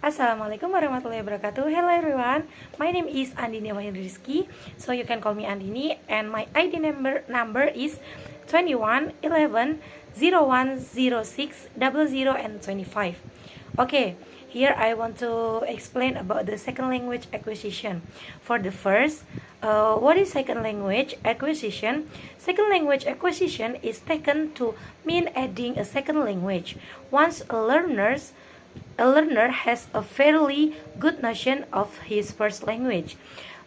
Assalamualaikum warahmatullahi wabarakatuh. Hello everyone, my name is Andini Wahyudrizki, so you can call me Andini, and my ID number is 21 11 01 06 00 and 25. Okay, here I want to explain about the second language acquisition. For the first, what is second language acquisition? Second language acquisition is taken to mean adding a second language. Once a learner has a fairly good notion of his first language.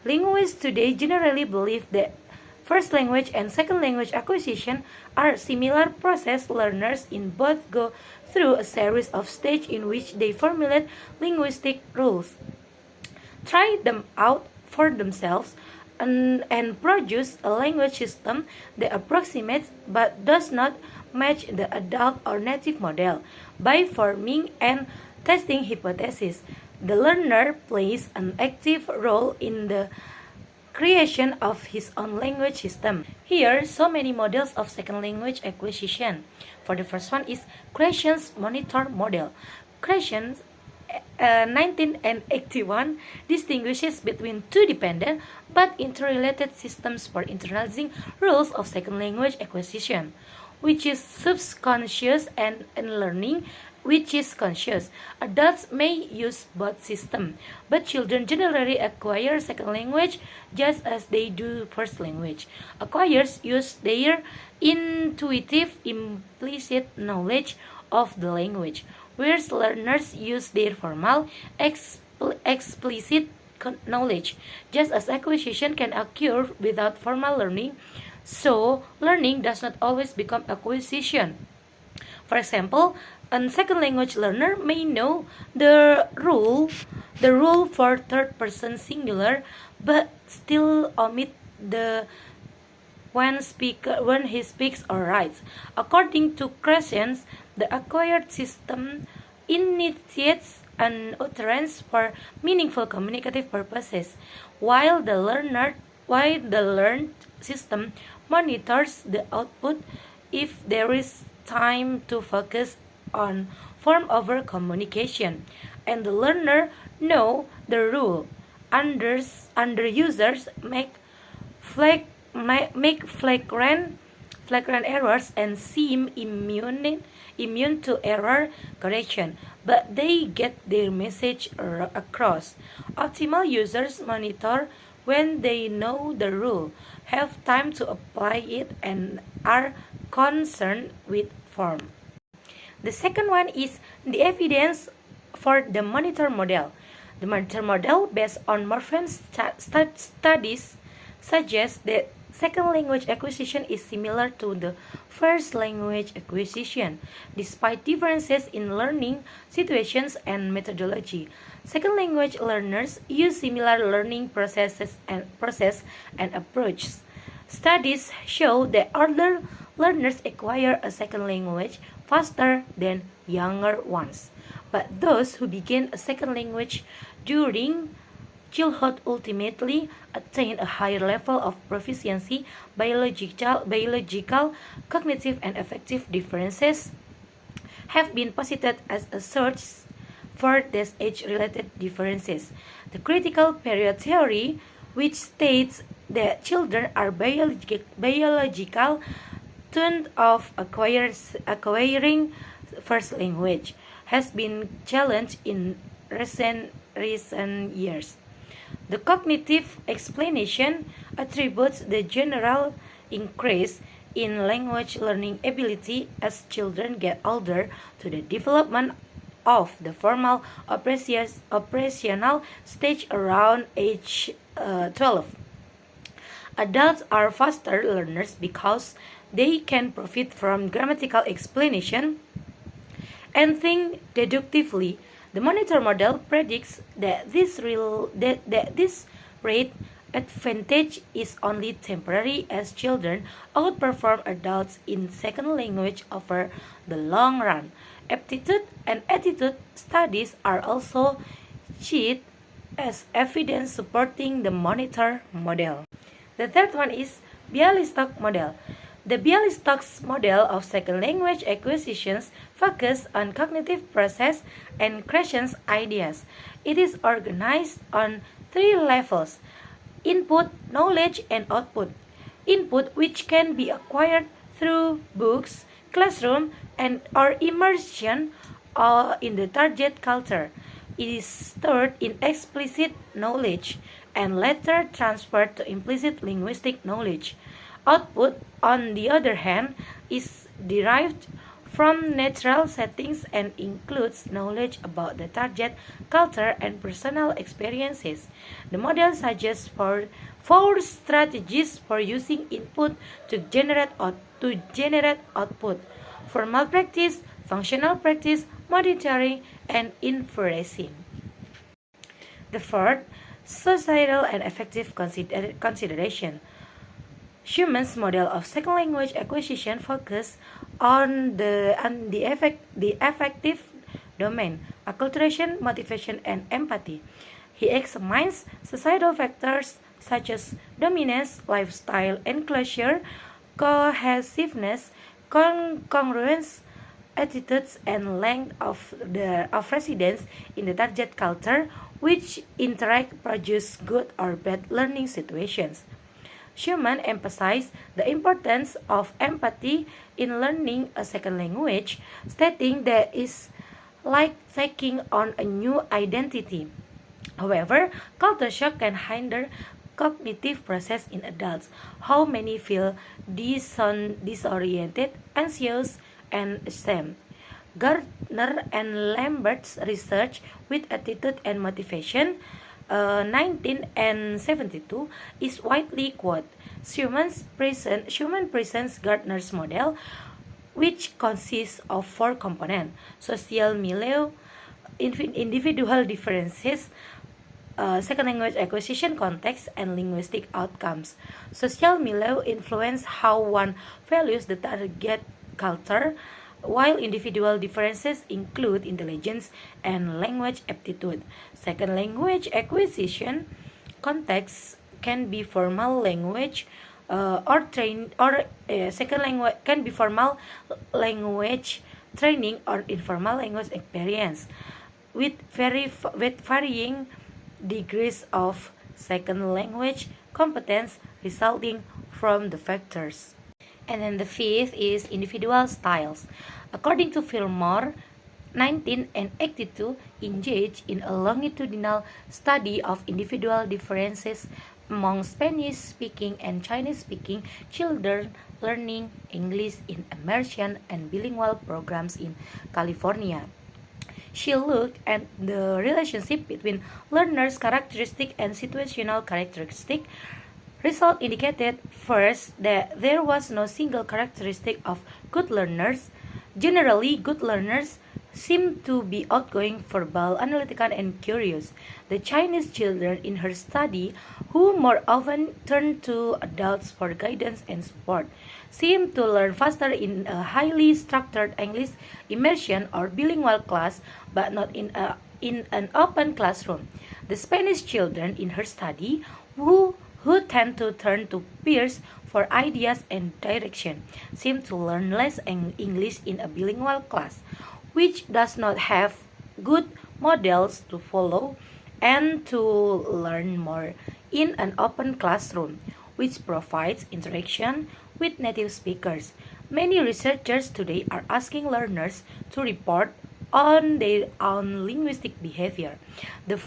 Linguists today generally believe that first language and second language acquisition are similar process. Learners in both go through a series of stages in which they formulate linguistic rules, try them out for themselves, and produce a language system that approximates but does not match the adult or native model. By forming and testing hypotheses, the learner plays an active role in the creation of his own language system. Here, so many models of second language acquisition. For the first one is Creation's monitor model. Creation's 1981 distinguishes between two dependent but interrelated systems for internalizing rules of second language acquisition, which is subconscious, and learning, which is conscious. Adults may use both systems, but children generally acquire second language just as they do first language. Acquirers use their intuitive implicit knowledge of the language, whereas learners use their formal explicit knowledge. Just as acquisition can occur without formal learning, so learning does not always become acquisition. For example, a second language learner may know the rule for third person singular, but still omit the when he speaks or writes. According to Crescens, the acquired system initiates an utterance for meaningful communicative purposes, while the learned system monitors the output if there is time to focus on form over communication, and the learner know the rule. Under users make flagrant errors and seem immune to error correction, but they get their message across. Optimal users monitor when they know the rule, have time to apply it, and are concerned with form. The second one is the evidence for the monitor model. The monitor model, based on Morphen studies, suggests that second language acquisition is similar to the first language acquisition, despite differences in learning situations and methodology. Second language learners use similar learning process and approaches. Studies show that older learners acquire a second language faster than younger ones, but those who begin a second language during childhood ultimately attain a higher level of proficiency. Biological, cognitive, and affective differences have been posited as a source for these age-related differences. The critical period theory, which states that children are biological tuned of acquiring first language, has been challenged in recent years. The cognitive explanation attributes the general increase in language learning ability as children get older to the development of the formal operational stage around age 12. Adults are faster learners because they can profit from grammatical explanation and think deductively. The monitor model predicts that this rate advantage is only temporary, as children outperform adults in second language over the long run. Aptitude and attitude studies are also cited as evidence supporting the monitor model. The third one is Bialystok model. The Bialystok's model of second language acquisitions focuses on cognitive process and questions ideas. It is organized on three levels: input, knowledge, and output. Input, which can be acquired through books, classroom, and or immersion in the target culture, is stored in explicit knowledge and later transferred to implicit linguistic knowledge. Output, on the other hand, is derived from natural settings and includes knowledge about the target culture and personal experiences. The model suggests four strategies for using input to generate output: formal practice, functional practice, monitoring, and inferencing. The fourth, societal and affective consideration. Schumann's model of second language acquisition focus on the affective domain, acculturation, motivation, and empathy. He examines societal factors such as dominance, lifestyle, enclosure, cohesiveness, congruence, attitudes, and length of residence in the target culture, which interact produce good or bad learning situations. Schumann emphasized the importance of empathy in learning a second language, stating that it's like taking on a new identity. However, culture shock can hinder cognitive process in adults. How many feel disoriented, anxious, and ashamed? Gardner and Lambert's research with attitude and motivation 1972 is widely quoted. Schumann presents Gardner's model, which consists of four components: social milieu, individual differences, second language acquisition context, and linguistic outcomes. Social milieu influence how one values the target culture, while individual differences include intelligence and language aptitude. Second language acquisition context can be formal language second language can be formal language training or informal language experience with varying degrees of second language competence resulting from the factors. And then the fifth is individual styles. According to Fillmore, 1982 engaged in a longitudinal study of individual differences among Spanish-speaking and Chinese-speaking children learning English in immersion and bilingual programs in California. She looked at the relationship between learners' characteristic and situational characteristic. Result indicated first that there was no single characteristic of good learners. Generally, good learners seemed to be outgoing, verbal, analytical, and curious. The Chinese children in her study, who more often turned to adults for guidance and support, seemed to learn faster in a highly structured English immersion or bilingual class, but not in an open classroom. The Spanish children in her study, who tend to turn to peers for ideas and direction, seem to learn less English in a bilingual class, which does not have good models to follow, and to learn more in an open classroom, which provides interaction with native speakers. Many researchers today are asking learners to report on their own linguistic behavior. The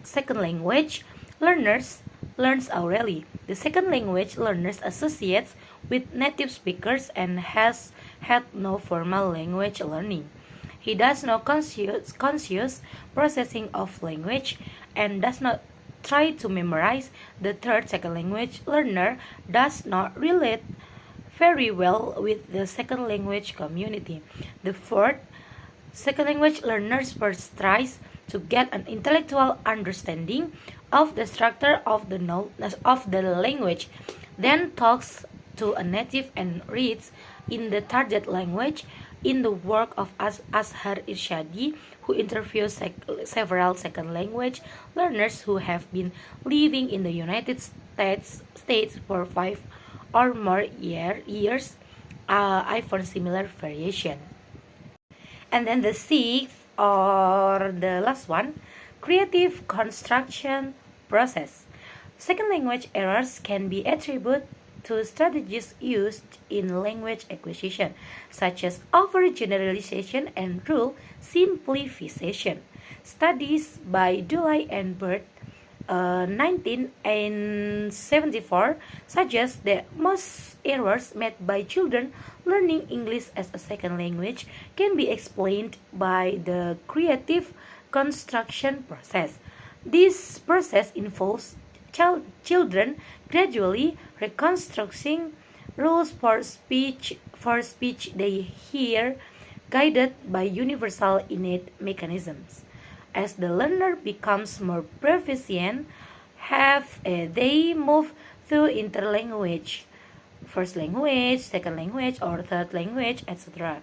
second language learners learns orally. The second language learners associates with native speakers and has had no formal language learning. He does no conscious processing of language and does not try to memorize. The third second language learner does not relate very well with the second language community. The fourth second language learners first tries to get an intellectual understanding of the structure of the language, then talks to a native and reads in the target language. In the work of Azhar Irshadi, who interviews several second language learners who have been living in the United States for 5 or more years, I found similar variation. And then the sixth or the last one, creative construction process. Second language errors can be attributed to strategies used in language acquisition, such as overgeneralization and rule simplification. Studies by Dulay and Bird 1974 suggests that most errors made by children learning English as a second language can be explained by the creative construction process. This process involves children gradually reconstructing rules for speech they hear, guided by universal innate mechanisms. As the learner becomes more proficient, they move through interlanguage, first language, second language, or third language, etc.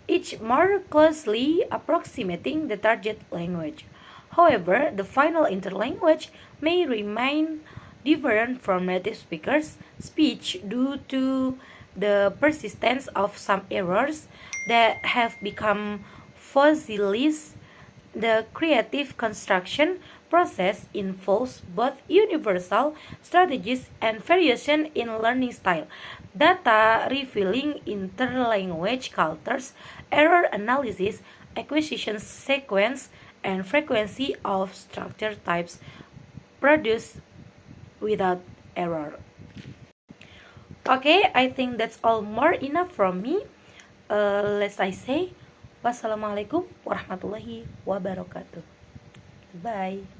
Each more closely approximating the target language. However, the final interlanguage may remain different from native speakers' speech due to the persistence of some errors that have become fossilized. The creative construction process involves both universal strategies and variation in learning style, data revealing interlanguage cultures, error analysis, acquisition sequence, and frequency of structure types produced without error. Okay, I think that's all more enough from me. Let's I say, wassalamualaikum warahmatullahi wabarakatuh. Bye.